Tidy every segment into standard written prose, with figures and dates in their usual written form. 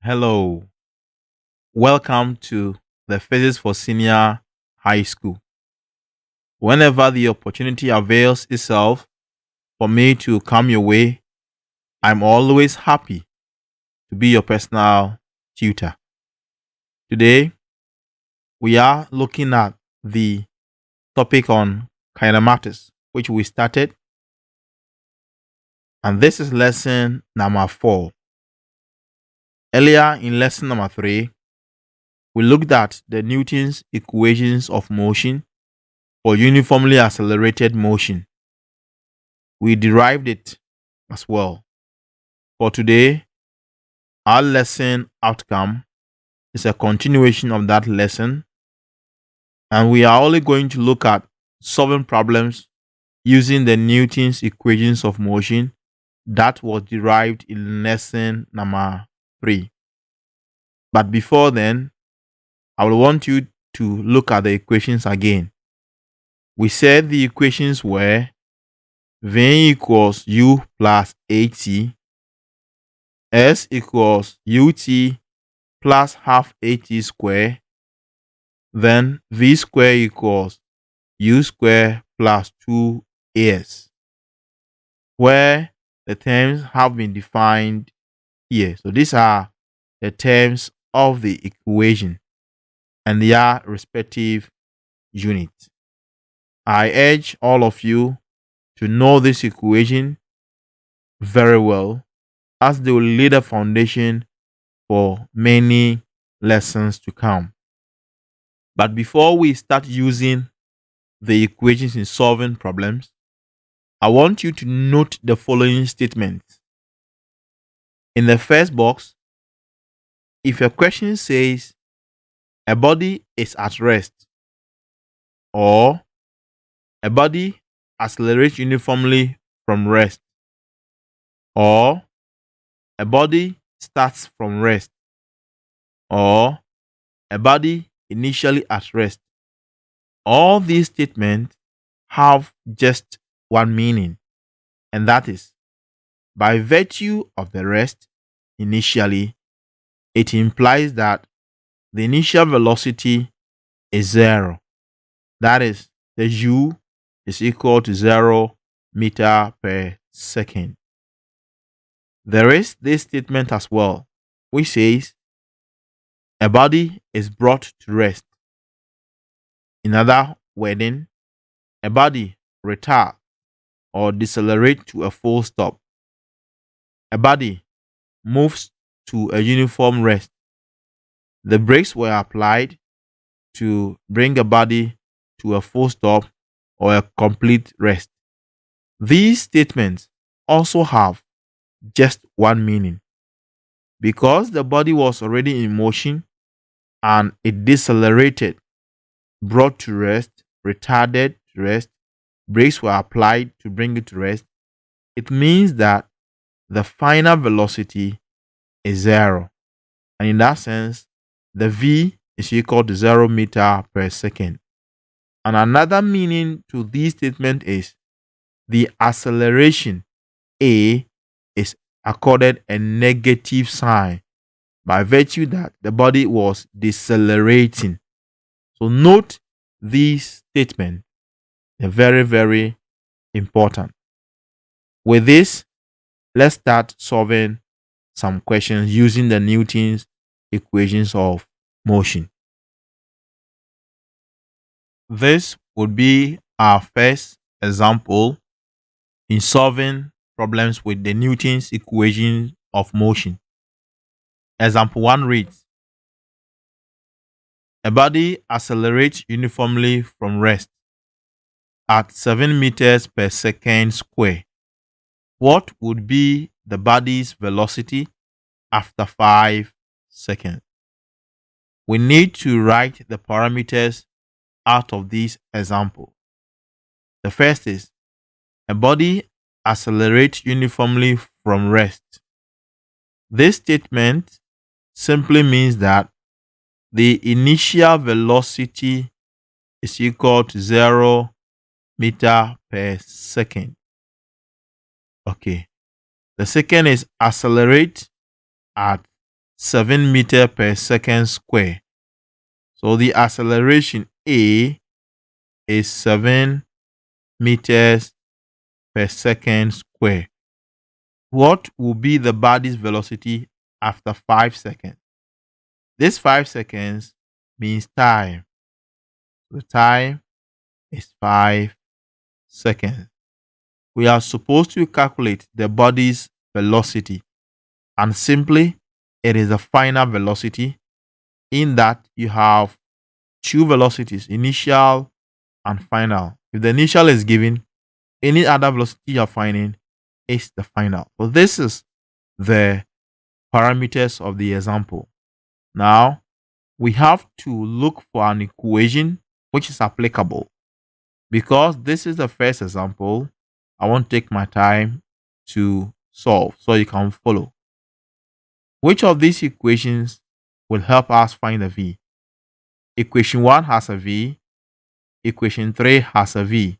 Hello, welcome to the Physics for Senior High School. Whenever the opportunity avails itself for me to come your way, I'm always happy to be your personal tutor. Today, we are looking at the topic on kinematics, which we started, and this is lesson number 4. Earlier in lesson number 3, we looked at the Newton's equations of motion for uniformly accelerated motion. We derived it as well. For today, our lesson outcome is a continuation of that lesson, and we are only going to look at solving problems using the Newton's equations of motion that was derived in lesson number 3. But before then, I will want you to look at the equations again. We said the equations were V equals U plus AT, S equals UT plus half AT square, then V square equals U square plus 2AS, where the terms have been defined here. So these are the terms of the equation and their respective units. I urge all of you to know this equation very well, as they will lay the foundation for many lessons to come. But before we start using the equations in solving problems, I want you to note the following statements. In the first box, if a question says a body is at rest, or a body accelerates uniformly from rest, or a body starts from rest, or a body initially at rest, all these statements have just one meaning, and that is, by virtue of the rest initially, it implies that the initial velocity is 0. That is, the u is equal to 0 meter per second. There is this statement as well, which says a body is brought to rest. In other wording, a body retard or decelerate to a full stop. A body moves to a uniform rest. The brakes were applied to bring a body to a full stop or a complete rest. These statements also have just one meaning. Because the body was already in motion and it decelerated, brought to rest, retarded to rest, brakes were applied to bring it to rest, it means that the final velocity is 0. And in that sense, the v is equal to 0 meter per second. And another meaning to this statement is the acceleration a is accorded a negative sign by virtue that the body was decelerating. So note this statement. They're very, very important. With this, let's start solving some questions using the Newton's equations of motion. This would be our first example in solving problems with the Newton's equation of motion. Example 1 reads, a body accelerates uniformly from rest at 7 meters per second square. What would be the body's velocity after 5 seconds? We need to write the parameters out of this example. The first is a body accelerates uniformly from rest. This statement simply means that the initial velocity is equal to 0 meter per second. Okay. The second is accelerate at 7 meters per second square. So the acceleration A is 7 meters per second square. What will be the body's velocity after 5 seconds? This 5 seconds means time. The time is 5 seconds. We are supposed to calculate the body's velocity, and simply it is the final velocity, in that you have two velocities, initial and final. If the initial is given, any other velocity you are finding is the final. So this is the parameters of the example. Now we have to look for an equation which is applicable. Because this is the first example, I won't take my time to solve so you can follow. Which of these equations will help us find the V? Equation 1 has a V. Equation 3 has a V.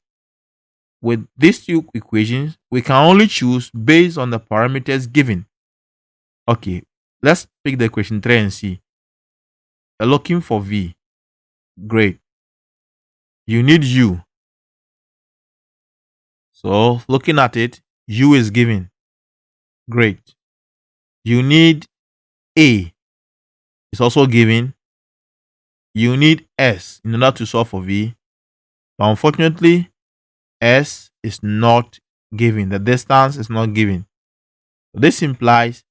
With these two equations, we can only choose based on the parameters given. Okay, let's pick the equation 3 and see. You're looking for V. Great. You need U. So looking at it, U is given. Great. You need A. It's also given. You need S in order to solve for V. But unfortunately, S is not given. The distance is not given. This implies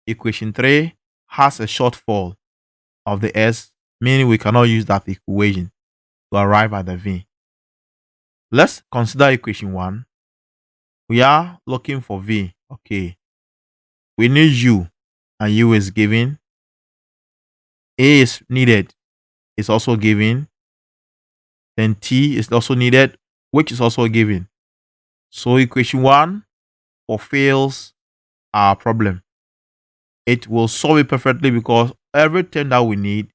equation 3 has a shortfall of the S, meaning we cannot use that equation to arrive at the V. Let's consider equation 1. We are looking for V. Okay. We need U, and U is given. A is needed. It's also given. Then T is also needed, which is also given. So equation 1 fulfills our problem. It will solve it perfectly because everything that we need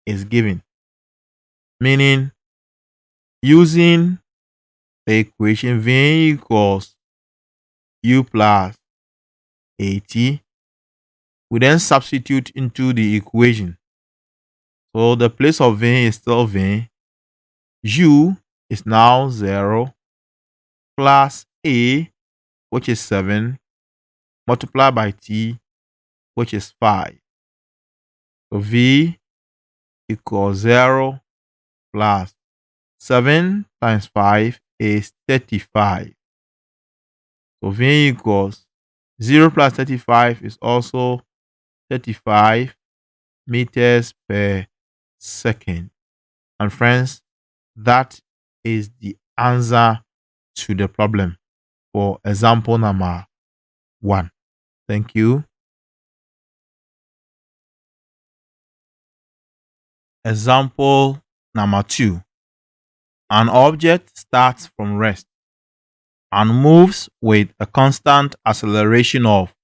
is given. Meaning, using the equation V equals U plus AT, we then substitute into the equation. So the place of V is still V. U is now 0 plus A, which is 7, multiplied by T, which is 5. So V equals 0 plus 7 times 5 is 35. So V equals 0 plus 35 is also 35 meters per second. And friends, that is the answer to the problem for example number 1. Thank you. Example number 2. An object starts from rest and moves with a constant acceleration of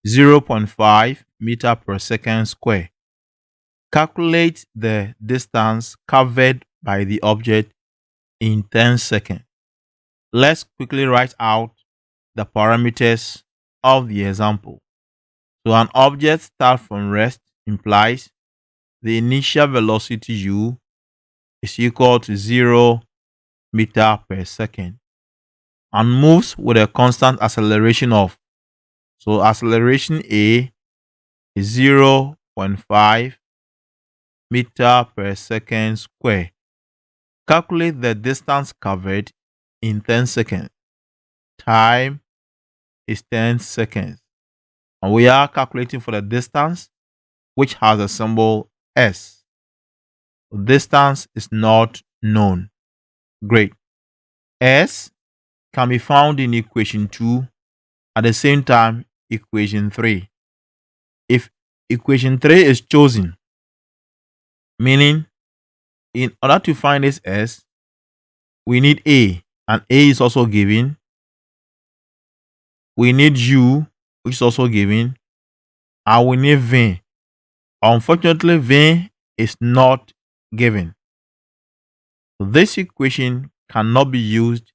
0.5 meter per second square. Calculate the distance covered by the object in 10 seconds. Let's quickly write out the parameters of the example. So an object starts from rest implies the initial velocity U is equal to 0 meter per second and moves with a constant acceleration of, so acceleration A is 0.5 meter per second square. Calculate the distance covered in 10 seconds. Time is 10 seconds. And we are calculating for the distance, which has a symbol S. The distance is not known. Great. S can be found in equation 2, at the same time equation 3. If equation 3 is chosen, meaning in order to find this S, we need A, and A is also given. We need U, which is also given, and we need V. Unfortunately, V is not given. So this equation cannot be used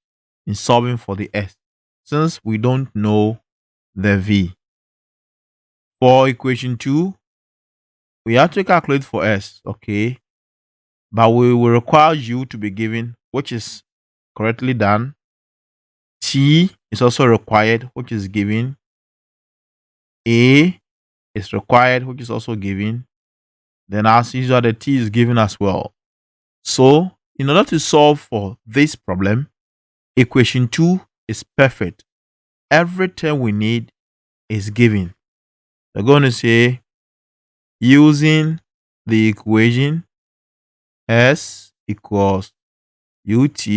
in solving for the S, since we don't know the V. For equation 2, we have to calculate for S, okay? But we will require U to be given, which is correctly done. T is also required, which is given. A is required, which is also given. Then as usual, the T is given as well. So in order to solve for this problem, equation 2 is perfect. Every term we need is given. We're going to say using the equation S equals UT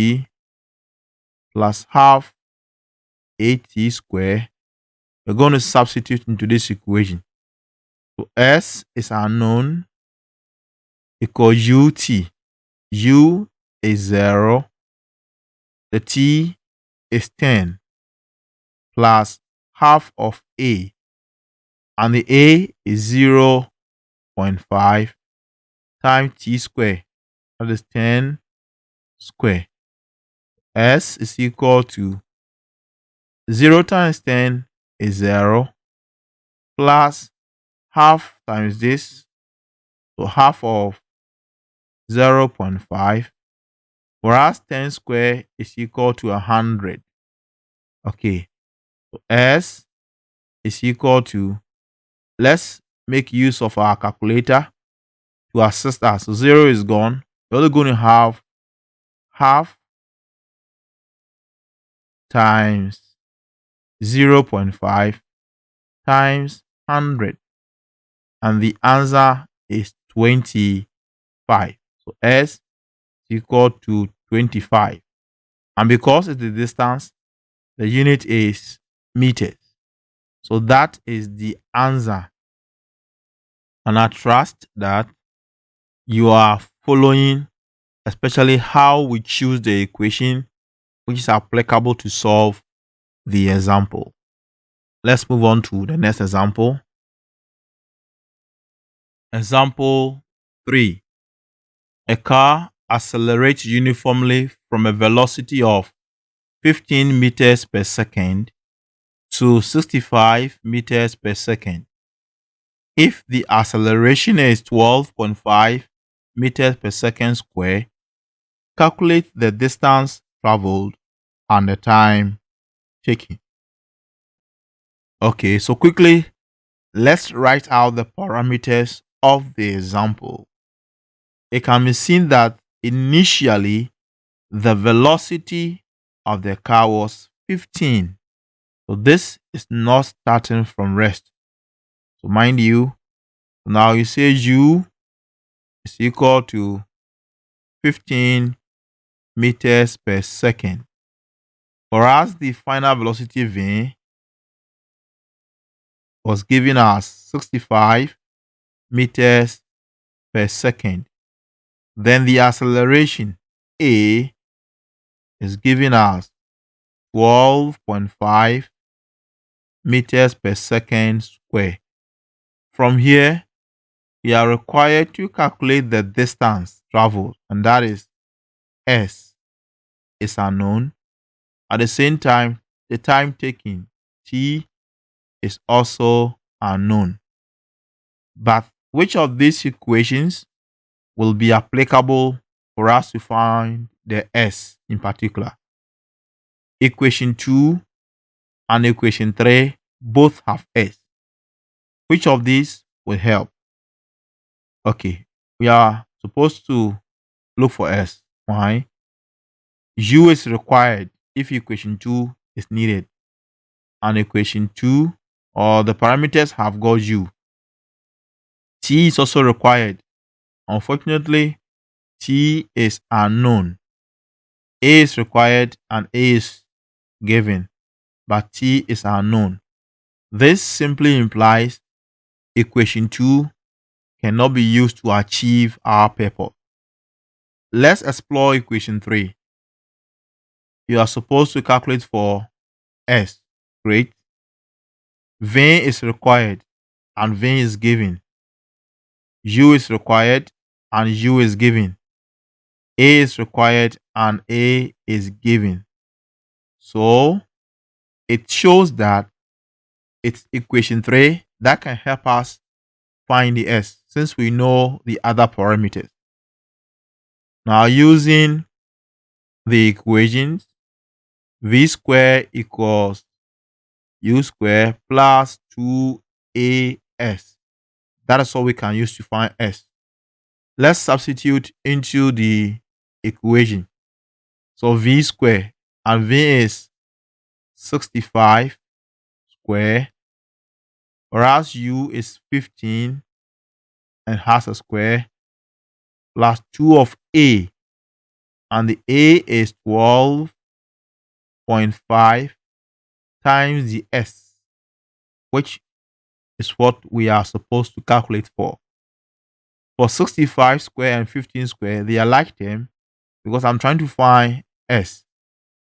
plus half AT square. We're going to substitute into this equation. So S is unknown equals UT. U is 0. The T is 10 plus half of A. And the A is 0.5 times T square. That is 10 square. S is equal to 0 times 10 is 0 plus half times this. So half of 0.5, whereas 10 square is equal to 100. Okay, so S is equal to, let's make use of our calculator to assist us. So 0 is gone. We're only going to have half times 0.5 times 100. And the answer is 25. So S is equal to 25. And because it's the distance, the unit is meters. So that is the answer. And I trust that you are following, especially how we choose the equation which is applicable to solve the example. Let's move on to the next example. Example 3. A car accelerates uniformly from a velocity of 15 meters per second to 65 meters per second. If the acceleration is 12.5 meters per second square, calculate the distance traveled and the time taken. Okay, so quickly, let's write out the parameters of the example. It can be seen that initially the velocity of the car was 15. So this is not starting from rest. So mind you, now you say U is equal to 15 meters per second. Whereas the final velocity V was given as 65 meters per second. Then the acceleration A is given as 12.5 meters per second square. From here, we are required to calculate the distance traveled, and that is S is unknown. At the same time, the time taken, T, is also unknown. But which of these equations will be applicable for us to find the S in particular? Equation 2 and equation 3 both have S. Which of these will help? Okay, we are supposed to look for S. Why? U is required if equation 2 is needed. And equation 2, or the parameters have got U. T is also required. Unfortunately, T is unknown. A is required and A is given, but T is unknown. This simply implies equation 2 cannot be used to achieve our purpose. Let's explore equation 3. You are supposed to calculate for S. Great. V is required and V is given. U is required and U is given. A is required and A is given. So it shows that it's equation 3 that can help us find the S. since we know the other parameters. Now using the equations, v squared equals u squared plus 2as. That is all we can use to find s. Let's substitute into the equation. So v squared, and v is 65 square, whereas u is 15 and has a square, plus 2 of a, and the a is 12.5 times the s, which is what we are supposed to calculate for. For 65 square and 15 square, they are like them because I'm trying to find s.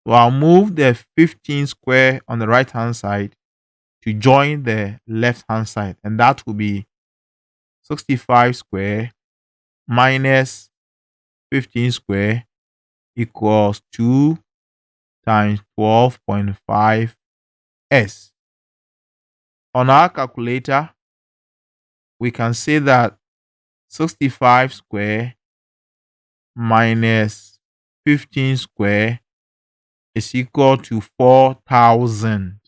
So I'll move the 15 square on the right hand side to join the left hand side, and that will be 65 square minus 15 square equals 2 times 12.5 s. On our calculator, we can say that 65 square minus 15 square is equal to 4,000.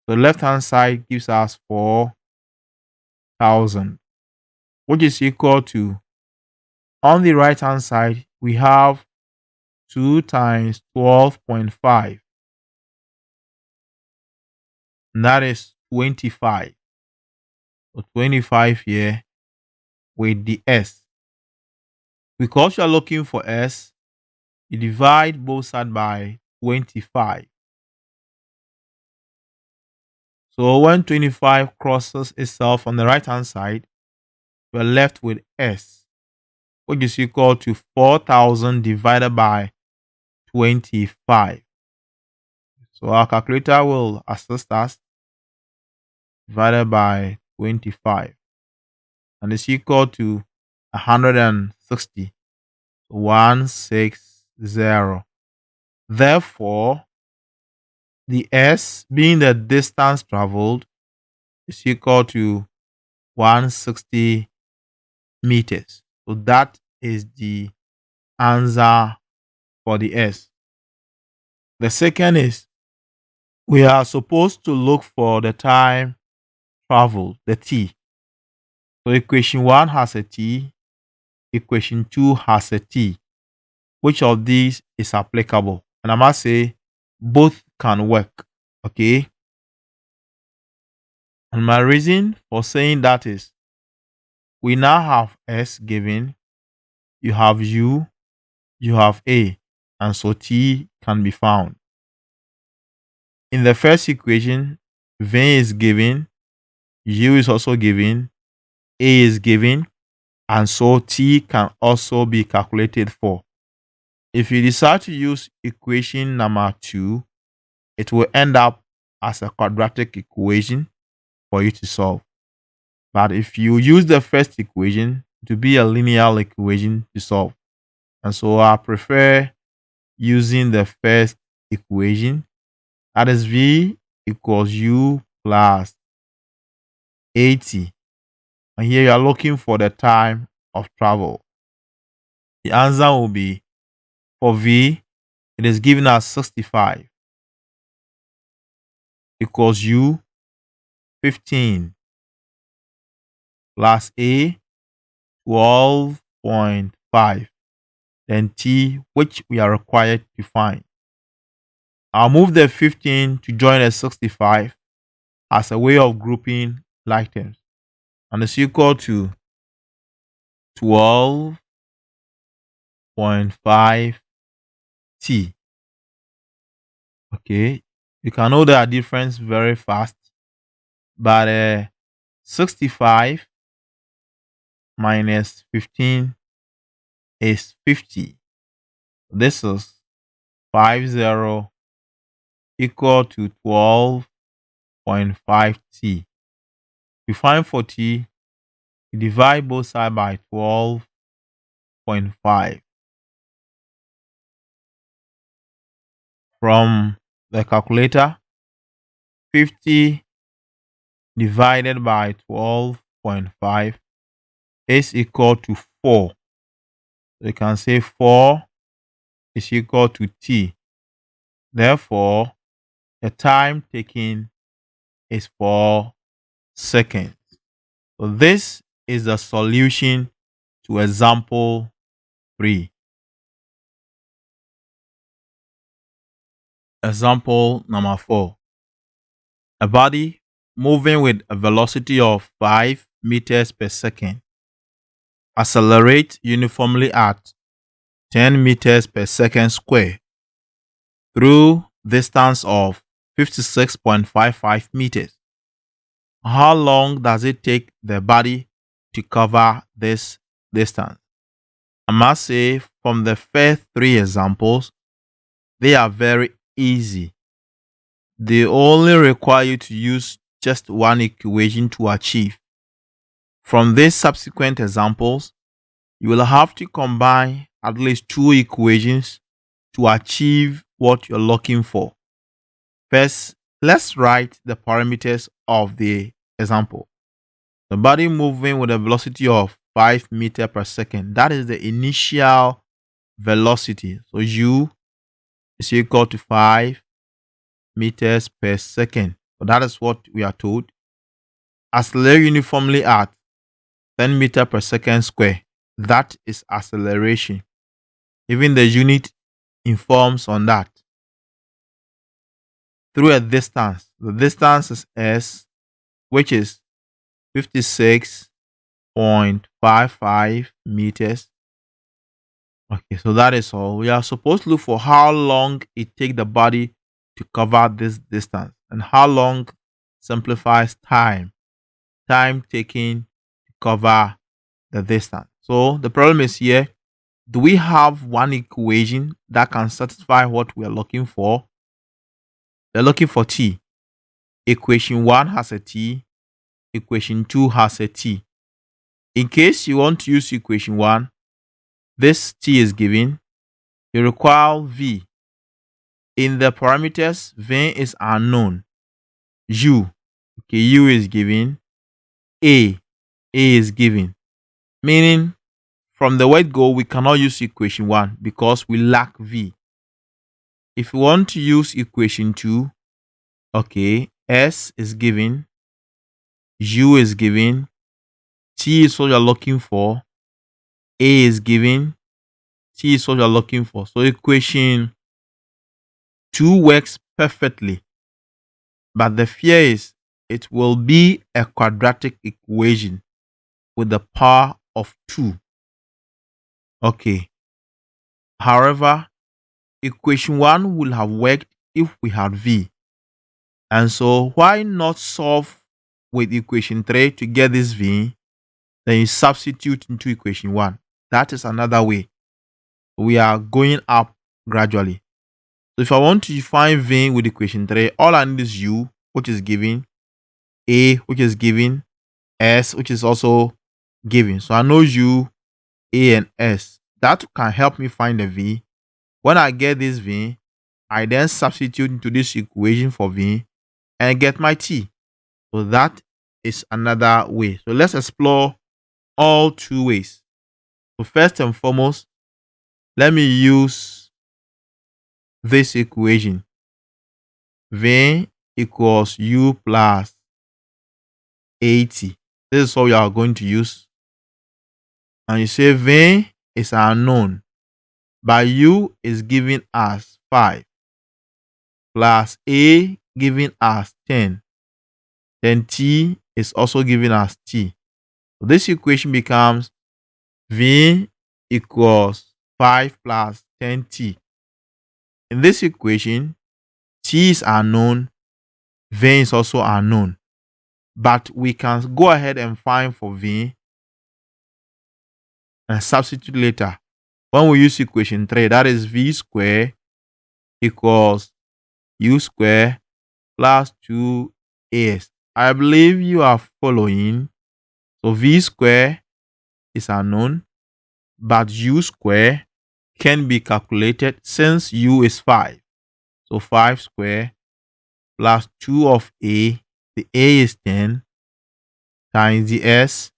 The left hand side gives us 4,000, which is equal to, on the right hand side, we have 2 times 12.5. And that is 25. So 25 here with the s. Because you are looking for s, you divide both sides by 25. So when 25 crosses itself on the right hand side, we are left with s, which is equal to 4,000 divided by 25. So our calculator will assist us, divided by 25, and it's equal to 160. 160. Therefore, the s, being the distance traveled, is equal to 160 meters. So that is the answer for the s. The second is, we are supposed to look for the time traveled, the t. So equation 1 has a t, equation 2 has a t. Which of these is applicable? And I must say both can work. Okay. And my reason for saying that is, we now have s given, you have u, you have a, and so t can be found. In the first equation, v is given, u is also given, a is given, and so t can also be calculated for. If you decide to use equation number 2, it will end up as a quadratic equation for you to solve. But if you use the first equation, to be a linear equation to solve. And so I prefer using the first equation, that is v equals u plus 80. And here you are looking for the time of travel. The answer will be, for v, it is given as 65 equals u 15 plus a 12.5, then t, which we are required to find. I'll move the 15 to join the 65 as a way of grouping like terms, and it's equal to 12.5 t. Okay, you can know the difference very fast, but 65 minus 15 is 50. This is 50 equal to 12.5 t. To find for t, you divide both sides by 12.5. From the calculator, 50 divided by 12.5 is equal to 4. You can say 4 is equal to t. Therefore, the time taken is 4 seconds. So this is the solution to example 3. Example number 4. A body moving with a velocity of 5 meters per second accelerates uniformly at 10 meters per second square through distance of 56.55 meters. How long does it take the body to cover this distance? I must say, from the first 3 examples, they are very easy. They only require you to use just one equation to achieve. From these subsequent examples, you will have to combine at least 2 equations to achieve what you're looking for. First, let's write the parameters of the example. The body moving with a velocity of 5 meters per second. That is the initial velocity. So u is equal to 5 meters per second. So that is what we are told. Accelerate uniformly at 10 meters per second square. That is acceleration. Even the unit informs on that. Through a distance. The distance is s, which is 56.55 meters. Okay, so that is all. We are supposed to look for how long it takes the body to cover this distance, and how long simplifies time. Time taken to cover the distance. So the problem is here. Do we have one equation that can satisfy what we are looking for? We're looking for t. Equation 1 has a t. Equation 2 has a t. In case you want to use equation 1, this t is given. You require v. In the parameters, v is unknown. U is given. A is given. Meaning, from the word go, we cannot use equation 1 because we lack v. If we want to use equation 2, s is given. U is given. T is what you're looking for. A is given. T is what you're looking for. So equation 2 works perfectly. But the fear is it will be a quadratic equation with the power of 2. However, equation 1 will have worked if we had v. And so why not solve with equation 3 to get this v? Then you substitute into equation 1. That is another way. We are going up gradually. So if I want to find v with equation 3, all I need is u, which is given, a, which is given, s, which is also given. So I know u, a, and s. That can help me find the v. When I get this v, I then substitute into this equation for v and get my t. So that is another way. So let's explore all 2 ways. So first and foremost, let me use this equation. V equals u plus 80. This is what we are going to use. And you say v is unknown, but u is given as 5 plus a given as 10. Then t is also given as t. So this equation becomes v equals 5 plus 10t. In this equation, t is unknown, v is also unknown. But we can go ahead and find for v and substitute later. When we use equation 3, that is v squared equals u squared plus 2as. I believe you are following. So v squared is unknown, but u squared can be calculated since u is 5. So 5 squared plus 2 of a, the a is 10, times the s,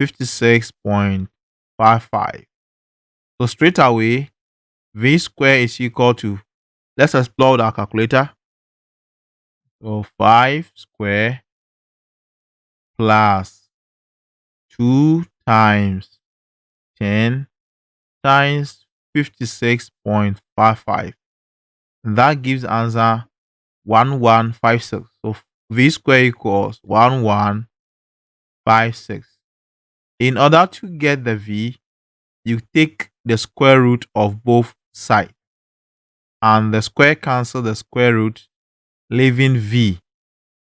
56.55. So straight away, V square is equal to, let's explore with our calculator. So 5 square plus 2 times 10 times 56.55. That gives answer 1156. So V square equals 1156. In order to get the V, you take the square root of both sides, and the square cancel the square root, leaving V.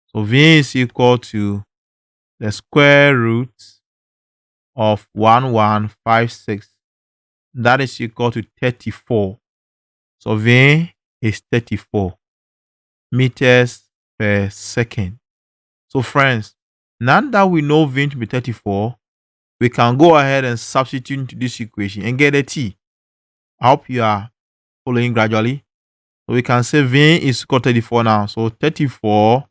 So V is equal to the square root of 1156. That is equal to 34. So V is 34 meters per second. So friends, now that we know V to be 34, we can go ahead and substitute into this equation and get a T. I hope you are following gradually. So we can say V is equal to 34 now. So 34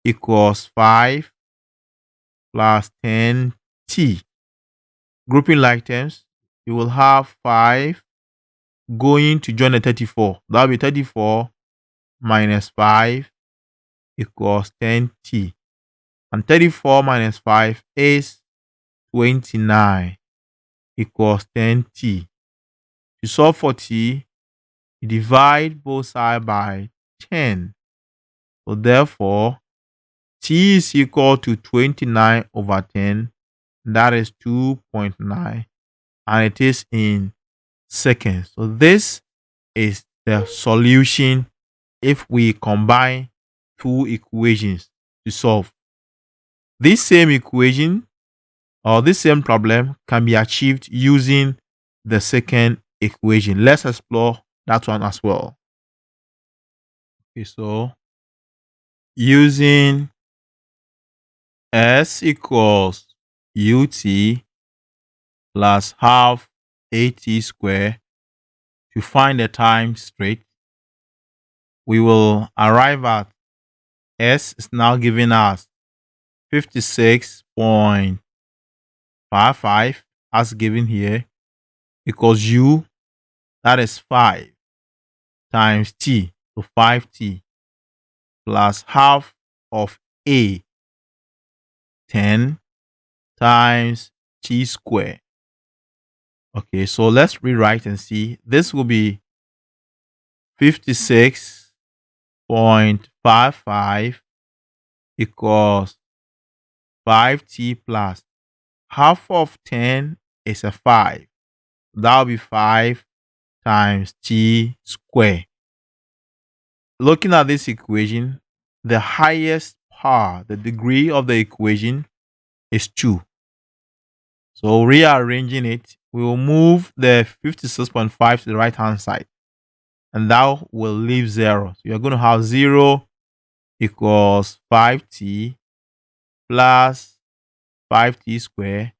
equals 5 plus 10T. Grouping like terms, you will have 5 going to join the 34. That will be 34 minus 5 equals 10T. And 34 minus 5 is 29 equals 10T. To solve for T, you divide both sides by 10. So therefore, T is equal to 29 over 10. That is 2.9. And it is in seconds. So this is the solution if we combine two equations to solve. This same equation or this same problem can be achieved using the second equation. Let's explore that one as well. Okay, so using S equals UT plus half AT square to find the time straight, we will arrive at S is now giving us 56.55 as given here, equals U, that is 5 times T, so 5T, plus half of A, 10 times T square. Okay, so let's rewrite and see. This will be 56.55 equals 5T plus half of 10 is a 5. That will be 5 times T square. Looking at this equation, the highest power, the degree of the equation is 2. So rearranging it, we will move the 56.5 to the right hand side, and that will leave 0. So you're going to have 0 equals 5T plus 5T square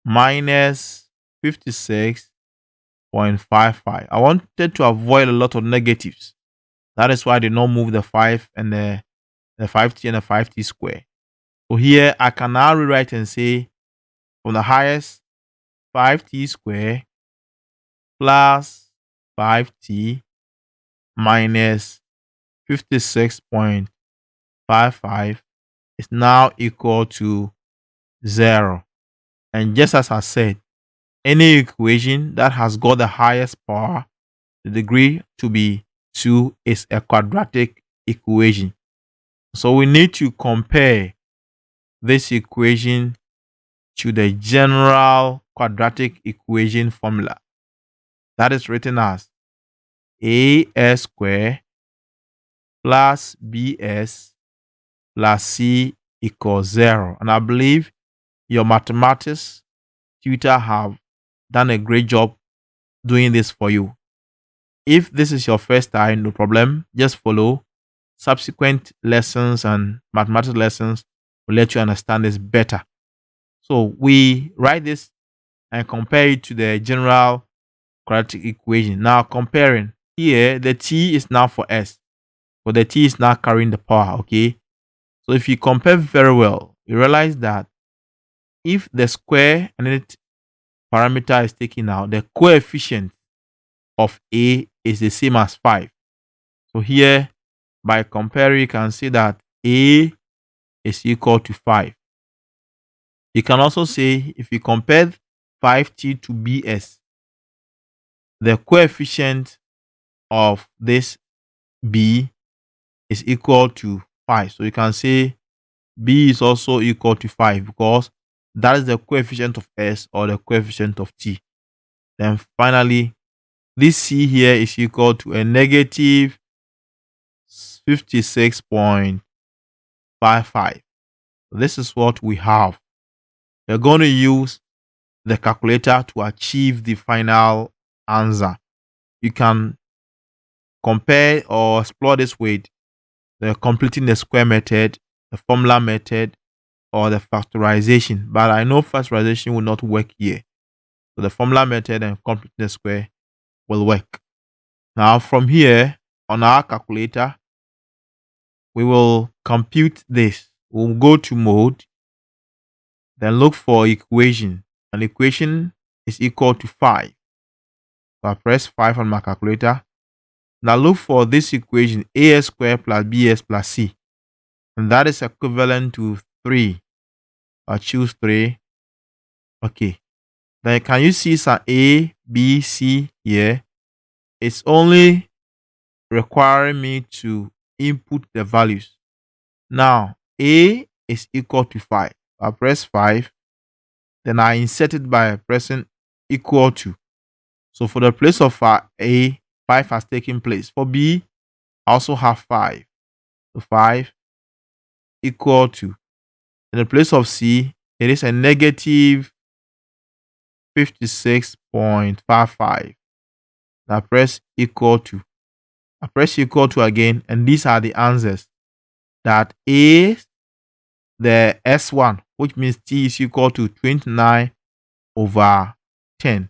minus 56.55. I wanted to avoid a lot of negatives. That is why I did not move the 5 and the 5T and the 5T square. So here I can now rewrite and say from the highest 5T square plus 5T minus 56.55 is now equal to 0. And just as I said, any equation that has got the highest power, the degree to be 2, is a quadratic equation. So we need to compare this equation to the general quadratic equation formula. That is written as AS square plus BS plus C equals 0. And I believe your mathematics tutor have done a great job doing this for you. If this is your first time, no problem. Just follow. Subsequent lessons and mathematics lessons will let you understand this better. So we write this and compare it to the general quadratic equation. Now comparing, here the T is now for S, but the T is now carrying the power, okay? So if you compare very well, you realize that if the square and its parameter is taken out, the coefficient of A is the same as 5. So here, by comparing, you can see that A is equal to 5. You can also say if you compare 5t to bs, the coefficient of this b is equal to 5. So you can say b is also equal to 5 because that is the coefficient of s or the coefficient of t. Then finally, this c here is equal to a negative 56.55. This is what we have. We're going to use the calculator to achieve the final answer. You can compare or explore this with the completing the square method, the formula method, or the factorization. But I know factorization will not work here. So the formula method and completing the square will work. Now from here on our calculator, we will compute this. We'll go to mode, then look for equation. An equation is equal to 5. So I press 5 on my calculator. Now look for this equation, as squared plus bs plus c. And that is equivalent to 3. I choose 3. Okay. Then can you see some A, B, C here? It's only requiring me to input the values. Now, A is equal to 5. I press 5. Then I insert it by pressing equal to. So for the place of A, 5 has taken place. For B, I also have 5. So 5 equal to. In the place of C, it is a negative 56.55. I press equal to. I press equal to again, and these are the answers. That A, the S1, which means T is equal to 29 over 10.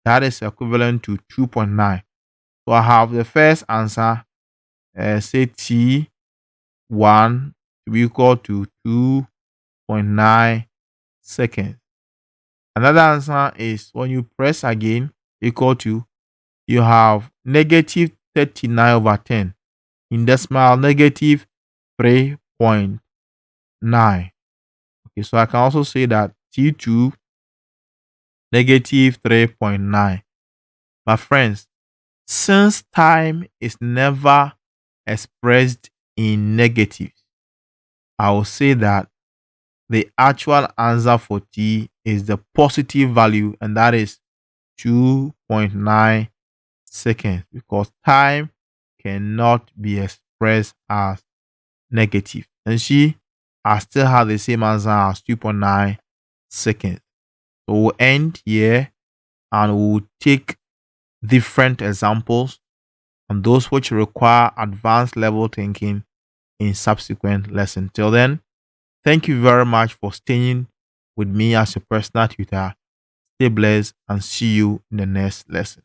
That is equivalent to 2.9. So I have the first answer, say T1 to be equal to 2.9 seconds. Another answer is when you press again equal to, you have negative 39 over 10. In decimal, negative 3.9. Okay, so I can also say that T2 negative 3.9. My friends, since time is never expressed in negatives, I will say that the actual answer for T is the positive value, and that is 2.9 seconds, because time cannot be expressed as negative. And I still have the same answer as 2.9 seconds. So we'll end here and we'll take different examples and those which require advanced level thinking in subsequent lessons. Till then, thank you very much for staying with me as your personal tutor. Stay blessed and see you in the next lesson.